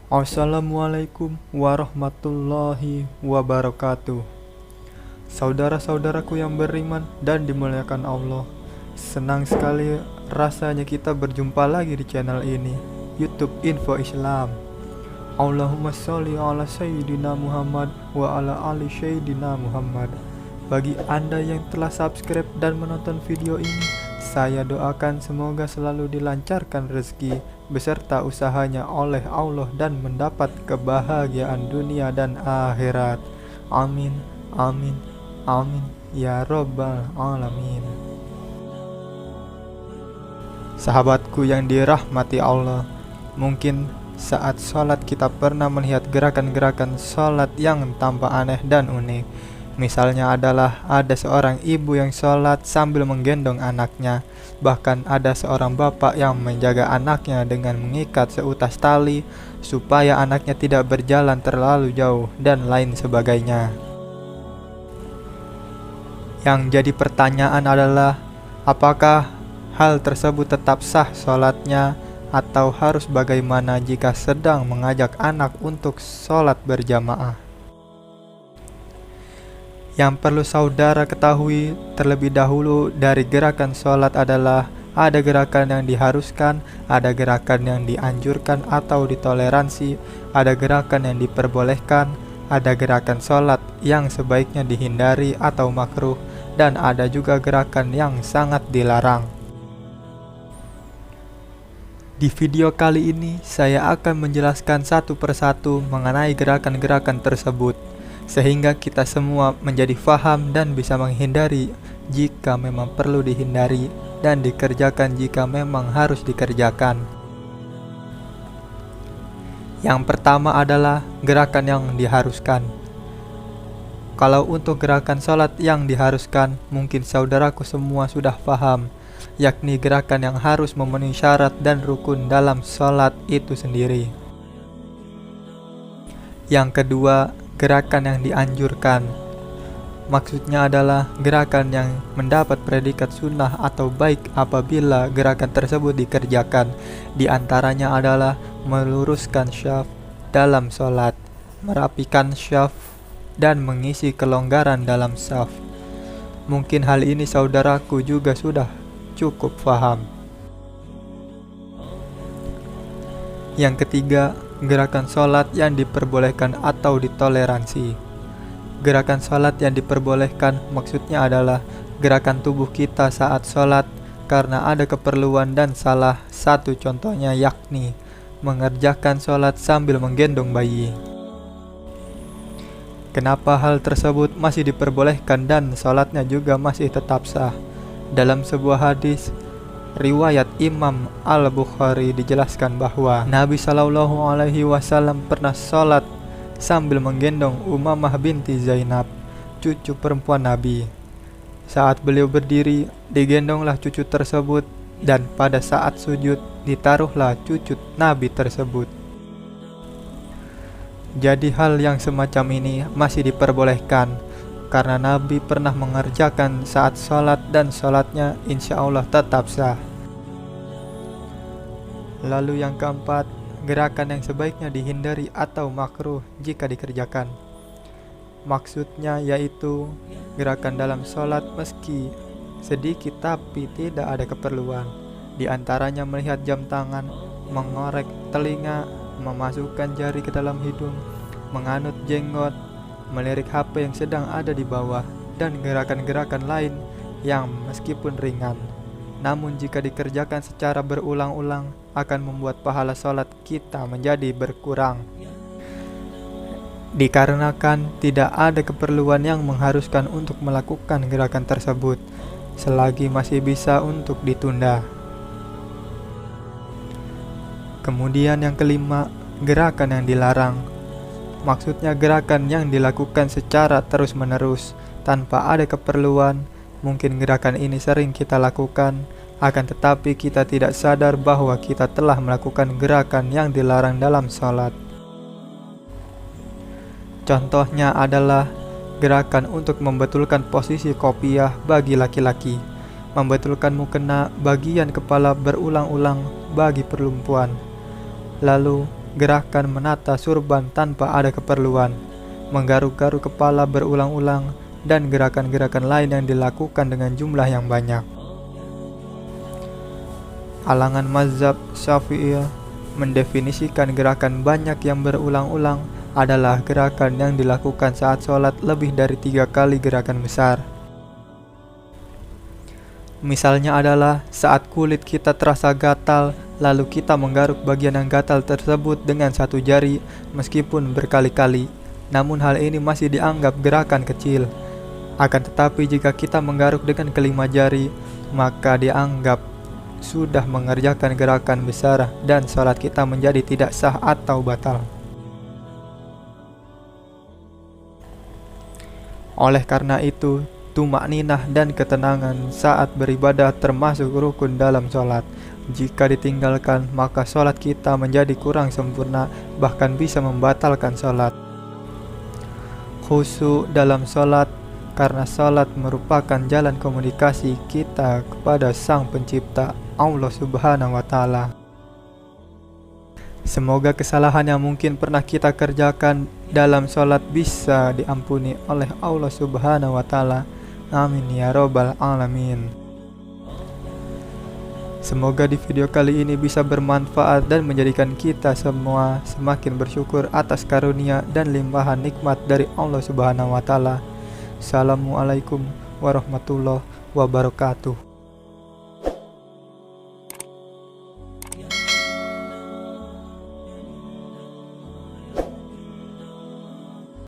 Assalamualaikum warahmatullahi wabarakatuh. Saudara-saudaraku yang beriman dan dimuliakan Allah, senang sekali rasanya kita berjumpa lagi di channel ini, YouTube Info Islam. Allahumma sholli ala Sayyidina Muhammad wa ala ali Sayyidina Muhammad. Bagi Anda yang telah subscribe dan menonton video ini, saya doakan semoga selalu dilancarkan rezeki beserta usahanya oleh Allah dan mendapat kebahagiaan dunia dan akhirat. Amin, amin, amin ya robbal alamin. Sahabatku yang dirahmati Allah, mungkin saat sholat kita pernah melihat gerakan-gerakan sholat yang tampak aneh dan unik. Misalnya adalah ada seorang ibu yang sholat sambil menggendong anaknya. Bahkan ada seorang bapak yang menjaga anaknya dengan mengikat seutas tali supaya anaknya tidak berjalan terlalu jauh dan lain sebagainya. Yang jadi pertanyaan adalah, apakah hal tersebut tetap sah sholatnya atau harus bagaimana jika sedang mengajak anak untuk sholat berjamaah? Yang perlu saudara ketahui terlebih dahulu dari gerakan sholat adalah ada gerakan yang diharuskan, ada gerakan yang dianjurkan atau ditoleransi, ada gerakan yang diperbolehkan, ada gerakan sholat yang sebaiknya dihindari atau makruh, dan ada juga gerakan yang sangat dilarang. Di video kali ini saya akan menjelaskan satu persatu mengenai gerakan-gerakan tersebut, sehingga kita semua menjadi faham dan bisa menghindari jika memang perlu dihindari dan dikerjakan jika memang harus dikerjakan. Yang pertama adalah gerakan yang diharuskan. Kalau untuk gerakan sholat yang diharuskan, mungkin saudaraku semua sudah paham, yakni gerakan yang harus memenuhi syarat dan rukun dalam sholat itu sendiri. Yang kedua, gerakan yang dianjurkan. Maksudnya adalah gerakan yang mendapat predikat sunnah atau baik apabila gerakan tersebut dikerjakan. Di antaranya adalah meluruskan syaf dalam sholat, merapikan syaf, dan mengisi kelonggaran dalam syaf. Mungkin hal ini saudaraku juga sudah cukup paham. Yang ketiga, gerakan sholat yang diperbolehkan atau ditoleransi. Gerakan sholat yang diperbolehkan maksudnya adalah gerakan tubuh kita saat sholat karena ada keperluan, dan salah satu contohnya yakni mengerjakan sholat sambil menggendong bayi. Kenapa hal tersebut masih diperbolehkan dan sholatnya juga masih tetap sah? Dalam sebuah hadis riwayat Imam Al-Bukhari dijelaskan bahwa Nabi SAW pernah sholat sambil menggendong Umamah binti Zainab, cucu perempuan Nabi. Saat beliau berdiri, digendonglah cucu tersebut, dan pada saat sujud, ditaruhlah cucu Nabi tersebut. Jadi hal yang semacam ini masih diperbolehkan karena Nabi pernah mengerjakan saat sholat dan sholatnya insya Allah tetap sah. Lalu yang keempat, gerakan yang sebaiknya dihindari atau makruh jika dikerjakan. Maksudnya yaitu gerakan dalam sholat meski sedikit tapi tidak ada keperluan. Di antaranya melihat jam tangan, mengorek telinga, memasukkan jari ke dalam hidung, menganut jenggot, melirik HP yang sedang ada di bawah, dan gerakan-gerakan lain yang meskipun ringan, namun jika dikerjakan secara berulang-ulang akan membuat pahala sholat kita menjadi berkurang. Dikarenakan tidak ada keperluan yang mengharuskan untuk melakukan gerakan tersebut, selagi masih bisa untuk ditunda. Kemudian yang kelima, gerakan yang dilarang. Maksudnya gerakan yang dilakukan secara terus-menerus tanpa ada keperluan. Mungkin gerakan ini sering kita lakukan, akan tetapi kita tidak sadar bahwa kita telah melakukan gerakan yang dilarang dalam sholat. Contohnya adalah gerakan untuk membetulkan posisi kopiah bagi laki-laki, membetulkan mukena bagian kepala berulang-ulang bagi perempuan, lalu gerakan menata surban tanpa ada keperluan, menggaruk-garuk kepala berulang-ulang, dan gerakan-gerakan lain yang dilakukan dengan jumlah yang banyak. Alangan mazhab Syafi'iyah mendefinisikan gerakan banyak yang berulang-ulang adalah gerakan yang dilakukan saat sholat lebih dari 3 kali gerakan besar. Misalnya adalah saat kulit kita terasa gatal, lalu kita menggaruk bagian yang gatal tersebut dengan 1 jari meskipun berkali-kali. Namun hal ini masih dianggap gerakan kecil. Akan tetapi jika kita menggaruk dengan kelima jari, maka dianggap sudah mengerjakan gerakan besar dan sholat kita menjadi tidak sah atau batal. Oleh karena itu, tumakninah dan ketenangan saat beribadah termasuk rukun dalam sholat. Jika ditinggalkan, maka sholat kita menjadi kurang sempurna, bahkan bisa membatalkan sholat. Khusyuk dalam sholat, karena sholat merupakan jalan komunikasi kita kepada Sang Pencipta, Allah Subhanahu wa Ta'ala. Semoga kesalahan yang mungkin pernah kita kerjakan dalam sholat bisa diampuni oleh Allah Subhanahu wa Ta'ala. Amin ya Rabbal Alamin. Semoga di video kali ini bisa bermanfaat dan menjadikan kita semua semakin bersyukur atas karunia dan limpahan nikmat dari Allah Subhanahu wa Ta'ala. Assalamualaikum warahmatullahi wabarakatuh.